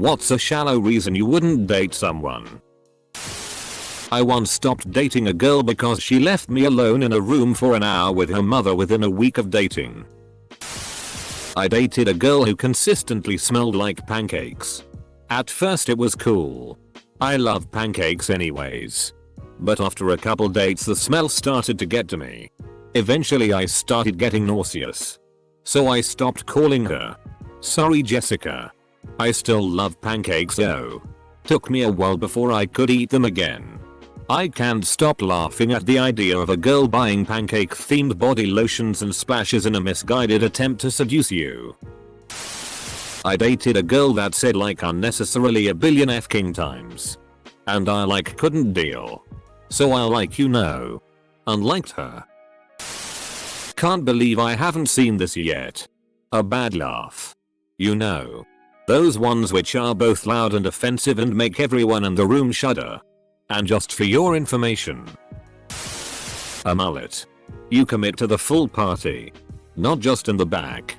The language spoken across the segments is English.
What's a shallow reason you wouldn't date someone? I once stopped dating a girl because she left me alone in a room for an hour with her mother within a week of dating. I dated a girl who consistently smelled like pancakes. At first it was cool. I love pancakes anyways. But after a couple dates the smell started to get to me. Eventually I started getting nauseous. So I stopped calling her. Sorry Jessica. I still love pancakes though. Took me a while before I could eat them again. I can't stop laughing at the idea of a girl buying pancake themed body lotions and splashes in a misguided attempt to seduce you. I dated a girl that said like unnecessarily a billion f-king times. And I like couldn't deal. So I unliked her. Can't believe I haven't seen this yet. A bad laugh. You know. Those ones which are both loud and offensive and make everyone in the room shudder. And just for your information. A mullet. You commit to the full party. Not just in the back.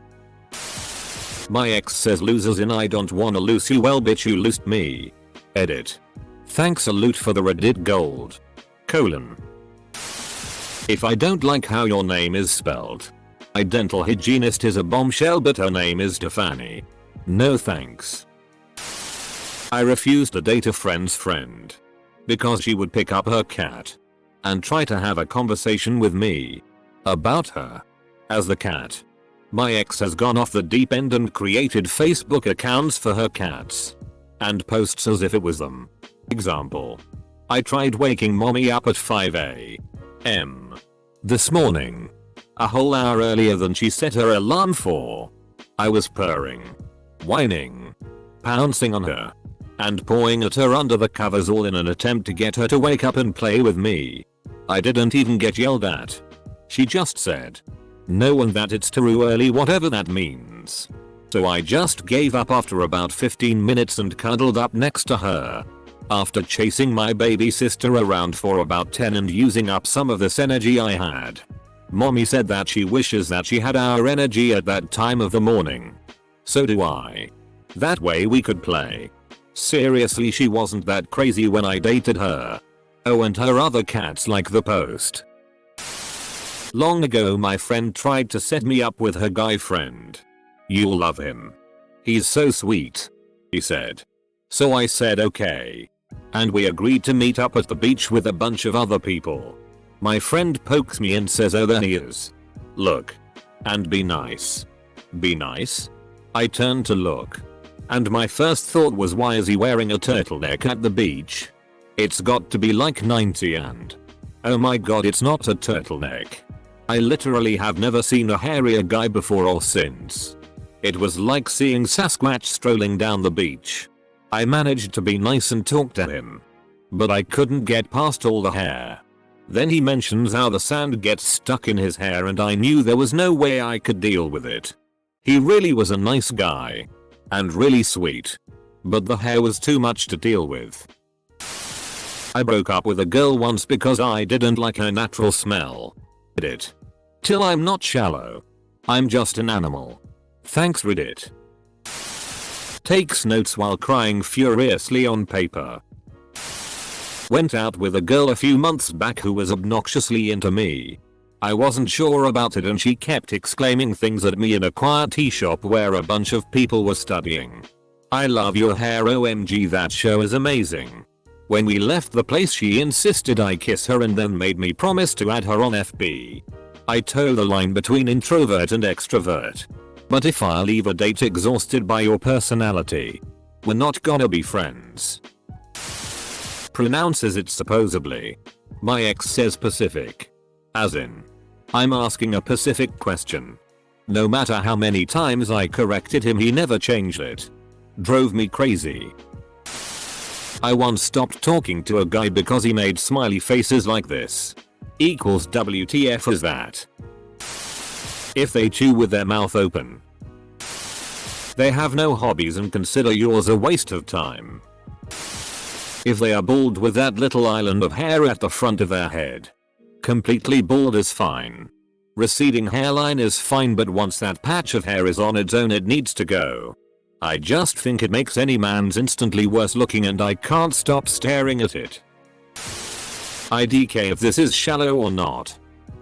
My ex says losers in I don't wanna lose you, well bitch you loosed me. Edit. Thanks a loot for the Reddit gold. : If I don't like how your name is spelled. My dental hygienist is a bombshell but her name is Tiffany. No thanks. I refused to date a friend's friend. Because she would pick up her cat. And try to have a conversation with me. About her. As the cat. My ex has gone off the deep end and created Facebook accounts for her cats. And posts as if it was them. Example. I tried waking mommy up at 5 a.m. this morning. A whole hour earlier than she set her alarm for. I was purring. Whining. Pouncing on her. And pawing at her under the covers all in an attempt to get her to wake up and play with me. I didn't even get yelled at. She just said. No and that it's too early whatever that means. So I just gave up after about 15 minutes and cuddled up next to her. After chasing my baby sister around for about 10 and using up some of this energy I had. Mommy said that she wishes that she had our energy at that time of the morning. So do I. That way we could play. Seriously she wasn't that crazy when I dated her. Oh and her other cats like the post. Long ago my friend tried to set me up with her guy friend. You'll love him. He's so sweet. He said. So I said okay. And we agreed to meet up at the beach with a bunch of other people. My friend pokes me and says oh there he is. Look. And be nice. Be nice? I turned to look. And my first thought was why is he wearing a turtleneck at the beach? It's got to be like 90 and. Oh my god it's not a turtleneck. I literally have never seen a hairier guy before or since. It was like seeing Sasquatch strolling down the beach. I managed to be nice and talk to him. But I couldn't get past all the hair. Then he mentions how the sand gets stuck in his hair and I knew there was no way I could deal with it. He really was a nice guy. And really sweet. But the hair was too much to deal with. I broke up with a girl once because I didn't like her natural smell. Reddit. Till I'm not shallow. I'm just an animal. Thanks Reddit. Takes notes while crying furiously on paper. Went out with a girl a few months back who was obnoxiously into me. I wasn't sure about it and she kept exclaiming things at me in a quiet tea shop where a bunch of people were studying. I love your hair OMG that show is amazing. When we left the place she insisted I kiss her and then made me promise to add her on FB. I toe the line between introvert and extrovert. But if I leave a date exhausted by your personality, we're not gonna be friends. Pronounces it supposedly. My ex says Pacific. As in. I'm asking a Pacific question. No matter how many times I corrected him he never changed it. Drove me crazy. I once stopped talking to a guy because he made smiley faces like this. Equals WTF is that? If they chew with their mouth open. They have no hobbies and consider yours a waste of time. If they are bald with that little island of hair at the front of their head. Completely bald is fine. Receding hairline is fine but once that patch of hair is on its own it needs to go. I just think it makes any man's instantly worse looking and I can't stop staring at it. IDK if this is shallow or not.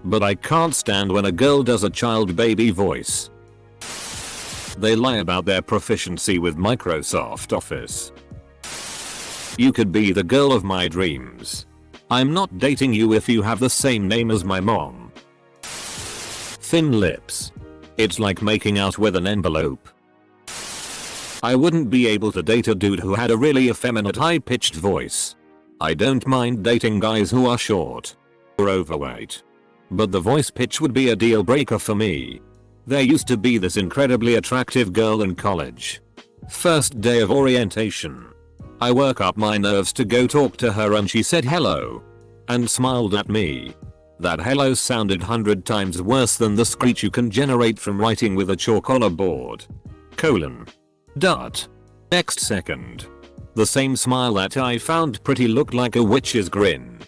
But I can't stand when a girl does a child baby voice. They lie about their proficiency with Microsoft Office. You could be the girl of my dreams. I'm not dating you if you have the same name as my mom. Thin lips. It's like making out with an envelope. I wouldn't be able to date a dude who had a really effeminate high-pitched voice. I don't mind dating guys who are short or overweight. But the voice pitch would be a deal breaker for me. There used to be this incredibly attractive girl in college. First day of orientation. I work up my nerves to go talk to her and she said hello. And smiled at me. That hello sounded 100 times worse than the screech you can generate from writing with a chalk on a board. Dot. Next second. The same smile that I found pretty looked like a witch's grin.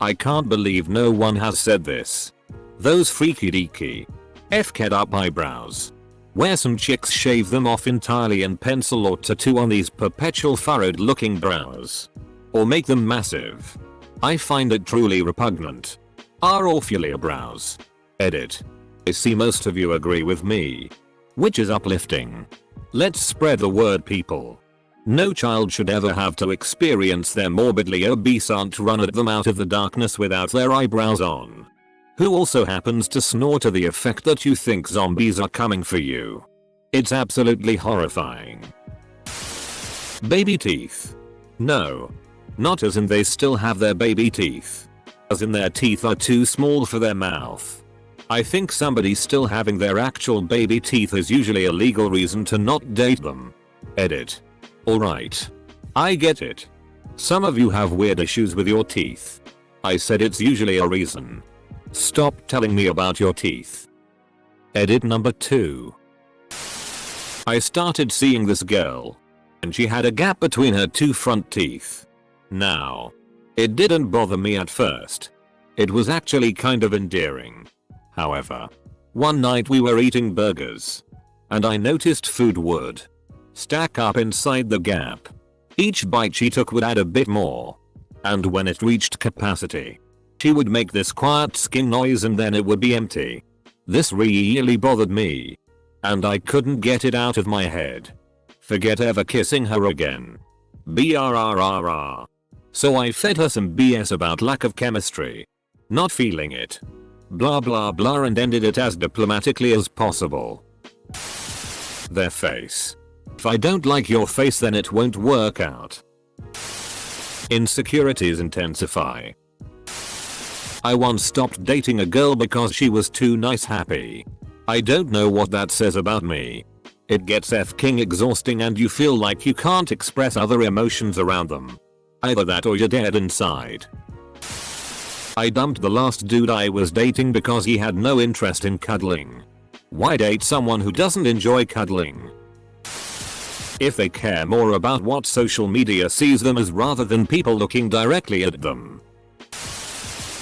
I can't believe no one has said this. Those freaky deaky F-ked up eyebrows. Where some chicks shave them off entirely and pencil or tattoo on these perpetual furrowed looking brows. Or make them massive. I find it truly repugnant. Are Orphelia brows. Edit. I see most of you agree with me. Which is uplifting. Let's spread the word, people. No child should ever have to experience their morbidly obese aunt run at them out of the darkness without their eyebrows on. Who also happens to snore to the effect that you think zombies are coming for you. It's absolutely horrifying. Baby teeth. No. Not as in they still have their baby teeth. As in their teeth are too small for their mouth. I think somebody still having their actual baby teeth is usually a legal reason to not date them. Edit. Alright. I get it. Some of you have weird issues with your teeth. I said it's usually a reason. Stop telling me about your teeth. Edit number 2. I started seeing this girl. And she had a gap between her two front teeth. Now. It didn't bother me at first. It was actually kind of endearing. However. One night we were eating burgers. And I noticed food would stack up inside the gap. Each bite she took would add a bit more. And when it reached capacity, she would make this quiet skin noise and then it would be empty. This really bothered me. And I couldn't get it out of my head. Forget ever kissing her again. BRRRR. So I fed her some BS about lack of chemistry. Not feeling it. Blah blah blah and ended it as diplomatically as possible. Their face. If I don't like your face then it won't work out. Insecurities intensify. I once stopped dating a girl because she was too nice happy. I don't know what that says about me. It gets f***ing exhausting and you feel like you can't express other emotions around them. Either that or you're dead inside. I dumped the last dude I was dating because he had no interest in cuddling. Why date someone who doesn't enjoy cuddling? If they care more about what social media sees them as rather than people looking directly at them.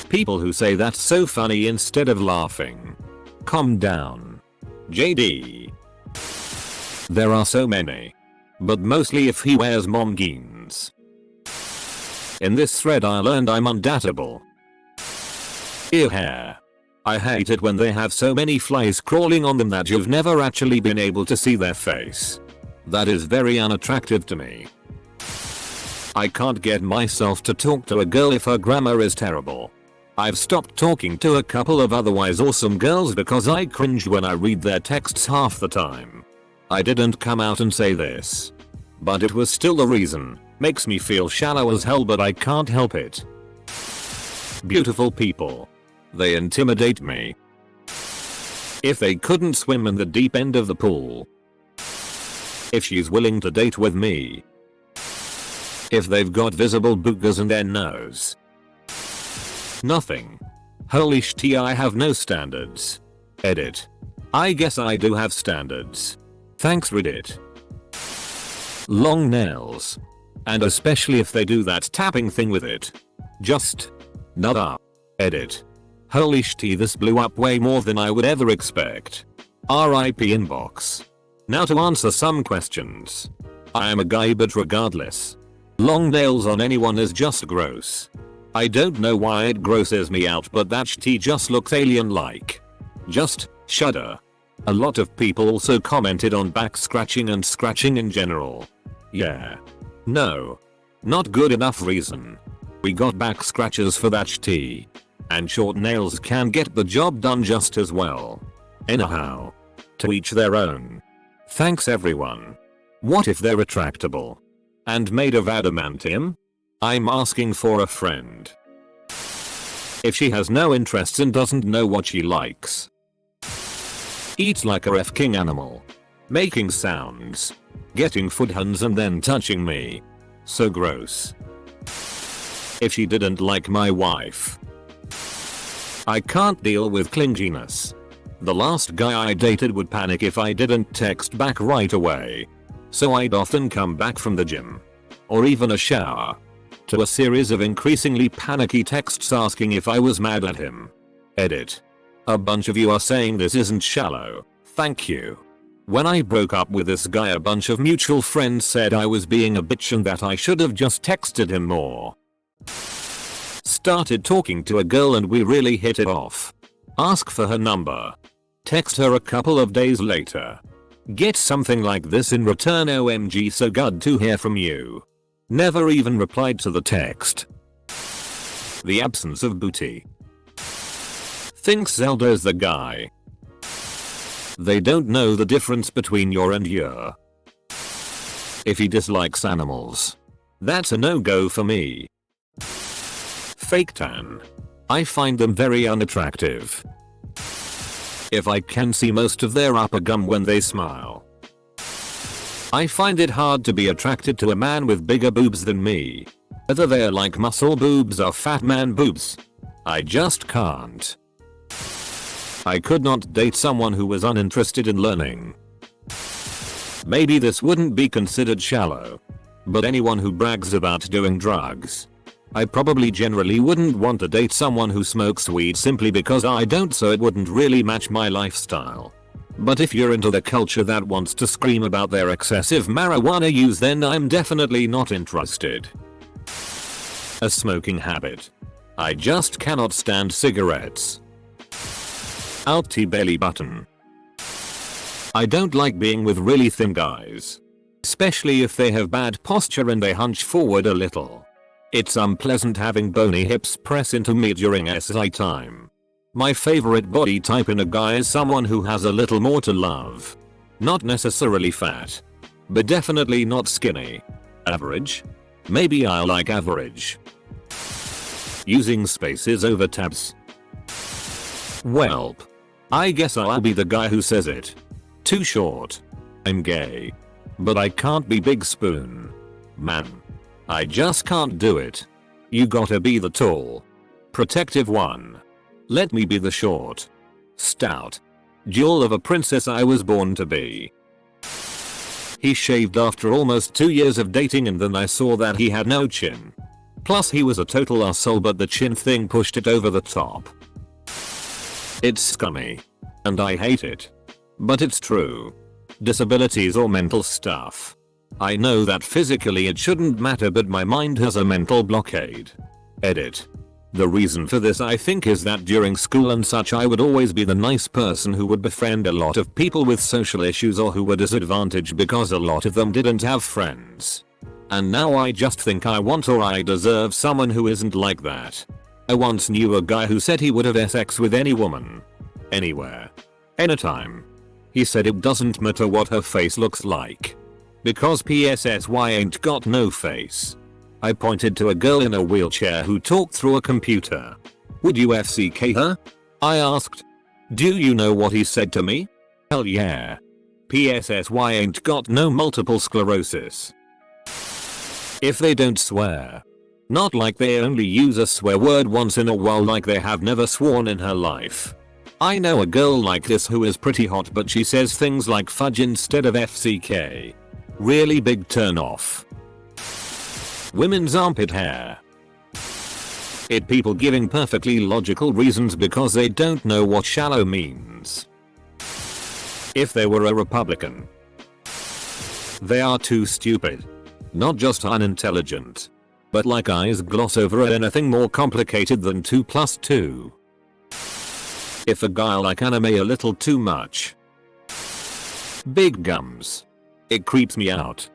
People who say that's so funny instead of laughing. Calm down. JD. There are so many. But mostly if he wears mom jeans. In this thread I learned I'm undateable. Ear hair. I hate it when they have so many flies crawling on them that you've never actually been able to see their face. That is very unattractive to me. I can't get myself to talk to a girl if her grammar is terrible. I've stopped talking to a couple of otherwise awesome girls because I cringe when I read their texts half the time. I didn't come out and say this. But it was still the reason. Makes me feel shallow as hell but I can't help it. Beautiful people. They intimidate me. If they couldn't swim in the deep end of the pool. If she's willing to date with me. If they've got visible boogers in their nose. Nothing. Holy shit, I have no standards. Edit. I guess I do have standards. Thanks Reddit. Long nails. And especially if they do that tapping thing with it. Just. Nada. Edit. Holy shit, this blew up way more than I would ever expect. RIP inbox. Now to answer some questions. I am a guy, but regardless, long nails on anyone is just gross. I don't know why it grosses me out, but that ht just looks alien like. Just shudder. A lot of people also commented on back scratching and scratching in general. Yeah. No. Not good enough reason. We got back scratches for that ht. And short nails can get the job done just as well. Anyhow. To each their own. Thanks everyone. What if they're retractable? And made of adamantium? I'm asking for a friend. If she has no interests and doesn't know what she likes. Eats like a f-king animal. Making sounds. Getting food hands and then touching me. So gross. If she didn't like my wife. I can't deal with clinginess. The last guy I dated would panic if I didn't text back right away. So I'd often come back from the gym. Or even a shower. To a series of increasingly panicky texts asking if I was mad at him. Edit. A bunch of you are saying this isn't shallow. Thank you. When I broke up with this guy, a bunch of mutual friends said I was being a bitch and that I should have just texted him more. Started talking to a girl and we really hit it off. Ask for her number. Text her a couple of days later. Get something like this in return: OMG, so good to hear from you. Never even replied to the text. The absence of booty. Thinks Zelda's the guy. They don't know the difference between your and your. If he dislikes animals, that's a no-go for me. Fake tan. I find them very unattractive. If I can see most of their upper gum when they smile. I find it hard to be attracted to a man with bigger boobs than me. Whether they're like muscle boobs or fat man boobs. I just can't. I could not date someone who was uninterested in learning. Maybe this wouldn't be considered shallow. But anyone who brags about doing drugs. I probably generally wouldn't want to date someone who smokes weed simply because I don't, so it wouldn't really match my lifestyle. But if you're into the culture that wants to scream about their excessive marijuana use, then I'm definitely not interested. A smoking habit. I just cannot stand cigarettes. Outy belly button. I don't like being with really thin guys. Especially if they have bad posture and they hunch forward a little. It's unpleasant having bony hips press into me during SI time. My favorite body type in a guy is someone who has a little more to love. Not necessarily fat. But definitely not skinny. Average? Maybe I like average. Using spaces over tabs. Welp. I guess I'll be the guy who says it. Too short. I'm gay. But I can't be big spoon. Man. I just can't do it. You gotta be the tall, protective one. Let me be the short, stout jewel of a princess I was born to be. He shaved after almost 2 years of dating and then I saw that he had no chin. Plus he was a total arsehole, but the chin thing pushed it over the top. It's scummy. And I hate it. But it's true. Disabilities or mental stuff. I know that physically it shouldn't matter, but my mind has a mental blockade. Edit. The reason for this I think is that during school and such I would always be the nice person who would befriend a lot of people with social issues or who were disadvantaged because a lot of them didn't have friends. And now I just think I want or I deserve someone who isn't like that. I once knew a guy who said he would have sex with any woman. Anywhere. Anytime. He said it doesn't matter what her face looks like. Because PSSY ain't got no face. I pointed to a girl in a wheelchair who talked through a computer. Would you FCK her? I asked. Do you know what he said to me? Hell yeah. PSSY ain't got no multiple sclerosis. If they don't swear. Not like they only use a swear word once in a while, like they have never sworn in her life. I know a girl like this who is pretty hot, but she says things like fudge instead of FCK. Really big turn off. Women's armpit hair. It people giving perfectly logical reasons because they don't know what shallow means. If they were a Republican, They are too stupid. Not just unintelligent, but like eyes gloss over anything more complicated than 2 plus 2. If a guy like anime a little too much. Big gums. It creeps me out.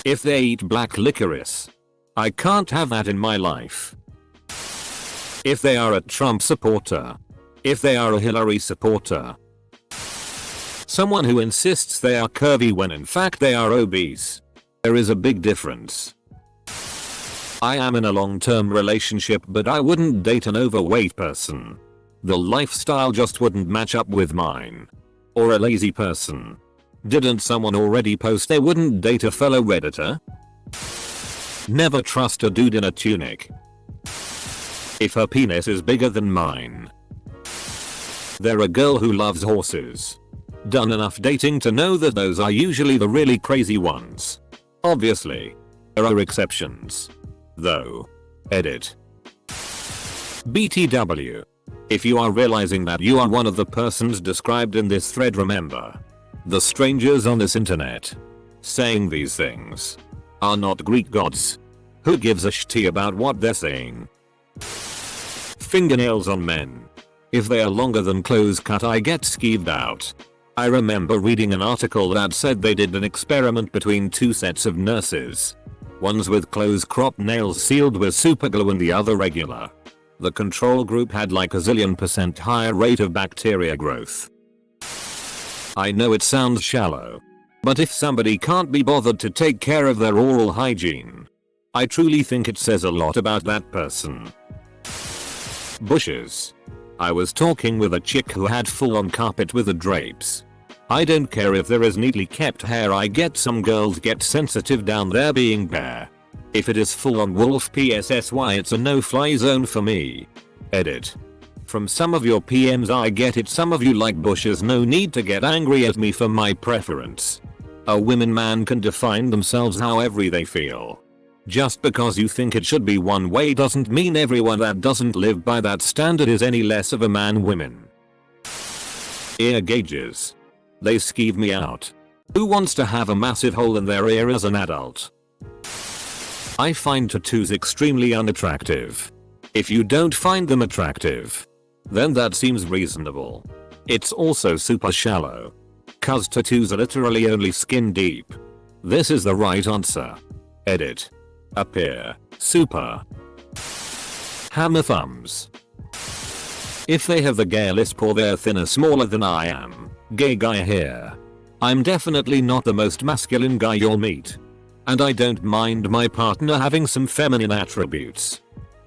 If they eat black licorice. I can't have that in my life. If they are a Trump supporter. If they are a Hillary supporter. Someone who insists they are curvy when in fact they are obese. There is a big difference. I am in a long-term relationship but I wouldn't date an overweight person. The lifestyle just wouldn't match up with mine. Or a lazy person. Didn't someone already post they wouldn't date a fellow redditor? Never trust a dude in a tunic. If her penis is bigger than mine. They're a girl who loves horses. Done enough dating to know that those are usually the really crazy ones. Obviously. There are exceptions. Though. Edit. BTW. If you are realizing that you are one of the persons described in this thread, remember. The strangers on this internet. Saying these things. Are not Greek gods. Who gives a shit about what they're saying? Fingernails on men. If they are longer than close cut I get skeeved out. I remember reading an article that said they did an experiment between 2 sets of nurses. Ones with close crop nails sealed with superglue and the other regular. The control group had like a zillion% higher rate of bacteria growth. I know it sounds shallow. But if somebody can't be bothered to take care of their oral hygiene, I truly think it says a lot about that person. Bushes. I was talking with a chick who had full on carpet with the drapes. I don't care if there is neatly kept hair, I get some girls get sensitive down there being bare. If it is full on wolf PSSY it's a no fly zone for me. Edit. From some of your PMs I get it, some of you like bushes, no need to get angry at me for my preference. A women man can define themselves however they feel. Just because you think it should be one way doesn't mean everyone that doesn't live by that standard is any less of a man. Women. Ear gauges. They skeeve me out. Who wants to have a massive hole in their ear as an adult? I find tattoos extremely unattractive. If you don't find them attractive, then that seems reasonable. It's also super shallow. Cause tattoos are literally only skin deep. This is the right answer. Edit. Appear. Super. Hammer thumbs. If they have the gay lisp or they're thinner, smaller than I am, gay guy here. I'm definitely not the most masculine guy you'll meet. And I don't mind my partner having some feminine attributes.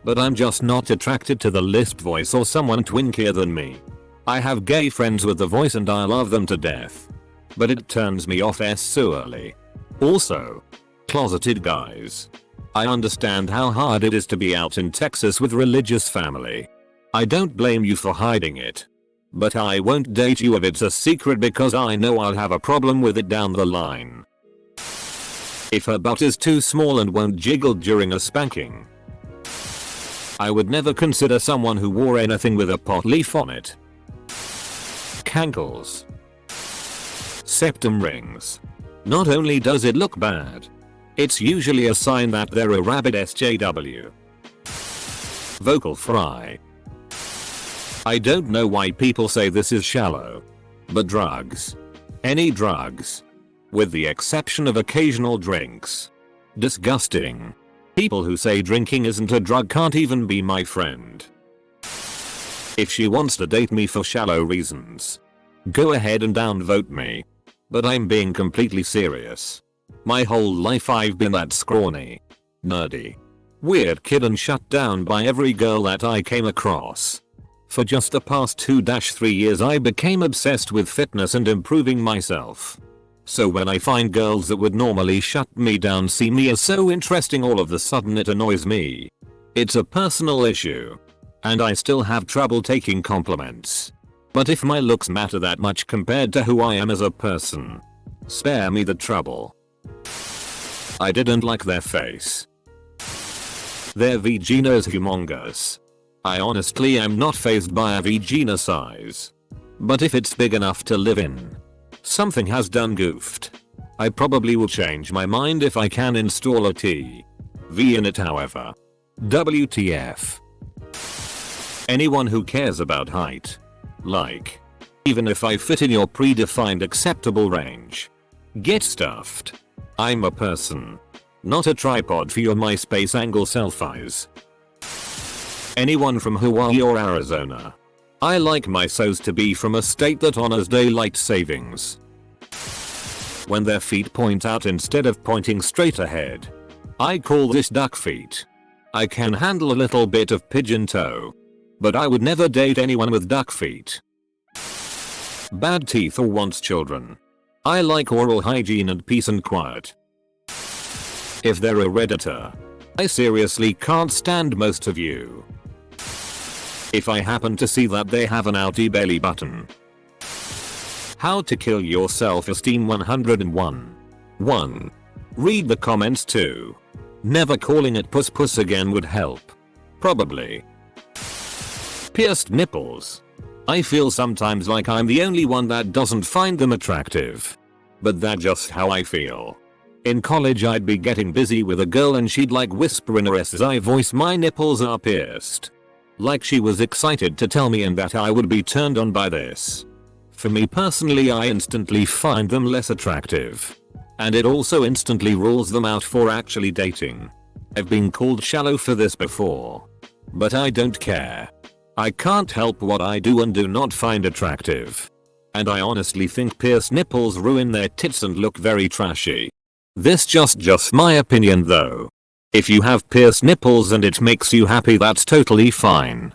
But I'm just not attracted to the lisp voice or someone twinkier than me. I have gay friends with the voice and I love them to death. But it turns me off so early. Also, closeted guys. I understand how hard it is to be out in Texas with religious family. I don't blame you for hiding it. But I won't date you if it's a secret because I know I'll have a problem with it down the line. If her butt is too small and won't jiggle during a spanking. I would never consider someone who wore anything with a pot leaf on it. Cankles. Septum rings. Not only does it look bad, it's usually a sign that they're a rabid SJW. Vocal fry. I don't know why people say this is shallow. But drugs. Any drugs. With the exception of occasional drinks. Disgusting. People who say drinking isn't a drug can't even be my friend. If she wants to date me for shallow reasons, go ahead and downvote me. But I'm being completely serious. My whole life I've been that scrawny, nerdy, weird kid and shut down by every girl that I came across. For just the past 2-3 years I became obsessed with fitness and improving myself. So when I find girls that would normally shut me down see me as so interesting, all of a sudden it annoys me. It's a personal issue. And I still have trouble taking compliments. But if my looks matter that much compared to who I am as a person, spare me the trouble. I didn't like their face. Their vagina is humongous. I honestly am not fazed by a vagina size. But if it's big enough to live in, something has done goofed. I probably will change my mind if I can install a TV in it however. WTF. Anyone who cares about height. Like. Even if I fit in your predefined acceptable range. Get stuffed. I'm a person. Not a tripod for your MySpace angle selfies. Anyone from Hawaii or Arizona. I like my SOs to be from a state that honors daylight savings. When their feet point out instead of pointing straight ahead. I call this duck feet. I can handle a little bit of pigeon toe. But I would never date anyone with duck feet. Bad teeth or wants children. I like oral hygiene and peace and quiet. If they're a redditor. I seriously can't stand most of you. If I happen to see that they have an outie belly button. How to kill your self-esteem 101. 1. Read the comments 2. Never calling it puss puss again would help. Probably. Pierced nipples. I feel sometimes like I'm the only one that doesn't find them attractive. But that's just how I feel. In college I'd be getting busy with a girl and she'd like whisper in her SI voice my nipples are pierced. Like she was excited to tell me and that I would be turned on by this. For me personally I instantly find them less attractive. And it also instantly rules them out for actually dating. I've been called shallow for this before. But I don't care. I can't help what I do and do not find attractive. And I honestly think pierced nipples ruin their tits and look very trashy. This just my opinion though. If you have pierced nipples and it makes you happy that's totally fine.